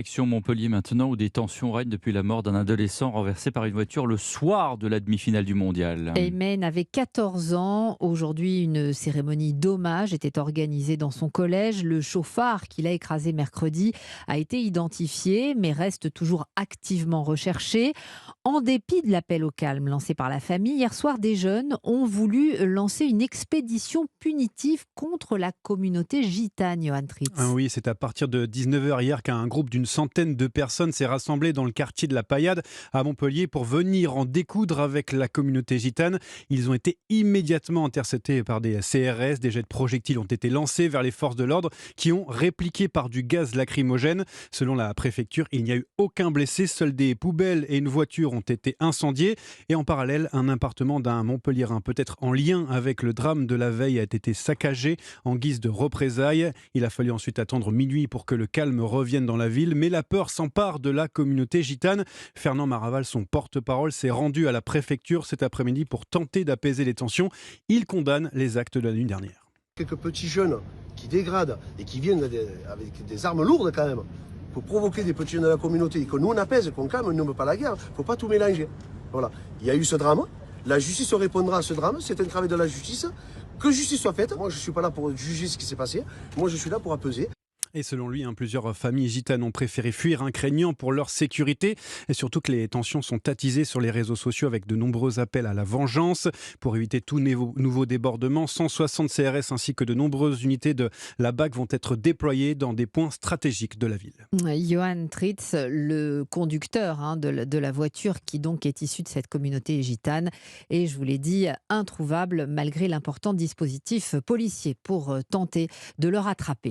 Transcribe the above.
Direction Montpellier maintenant, où des tensions règnent depuis la mort d'un adolescent renversé par une voiture le soir de la demi-finale du mondial. Aymen avait 14 ans. Aujourd'hui, une cérémonie d'hommage était organisée dans son collège. Le chauffard qu'il a écrasé mercredi a été identifié, mais reste toujours activement recherché. En dépit de l'appel au calme lancé par la famille, hier soir, des jeunes ont voulu lancer une expédition punitive contre la communauté gitane, Johan Ah Tritz. oui, c'est à partir de 19h hier qu'un groupe d'une centaine de personnes s'est rassemblé dans le quartier de la Paillade à Montpellier pour venir en découdre avec la communauté gitane. Ils ont été immédiatement interceptés par des CRS. Des jets de projectiles ont été lancés vers les forces de l'ordre qui ont répliqué par du gaz lacrymogène. Selon la préfecture, il n'y a eu aucun blessé. Seules des poubelles et une voiture ont été incendiées. Et en parallèle, un appartement d'un Montpelliérain, peut-être en lien avec le drame de la veille, a été saccagé en guise de représailles. Il a fallu ensuite attendre minuit pour que le calme revienne dans la ville, mais la peur s'empare de la communauté gitane. Fernand Maraval, son porte-parole, s'est rendu à la préfecture cet après-midi pour tenter d'apaiser les tensions. Il condamne les actes de la nuit dernière. Quelques petits jeunes qui dégradent et qui viennent avec des armes lourdes quand même, pour provoquer des petits jeunes de la communauté et que nous on apaise, qu'on calme, on ne veut pas la guerre, il ne faut pas tout mélanger. Voilà. Il y a eu ce drame, la justice répondra à ce drame, c'est un travail de la justice, que justice soit faite. Moi je ne suis pas là pour juger ce qui s'est passé, moi je suis là pour apaiser. Et selon lui, plusieurs familles gitanes ont préféré fuir, craignant pour leur sécurité. Et surtout que les tensions sont attisées sur les réseaux sociaux avec de nombreux appels à la vengeance. Pour éviter tout nouveau débordement, 160 CRS ainsi que de nombreuses unités de la BAC vont être déployées dans des points stratégiques de la ville. Johan Tritz, le conducteur de la voiture qui donc est issu de cette communauté gitane, et je vous l'ai dit, introuvable malgré l'important dispositif policier pour tenter de le rattraper.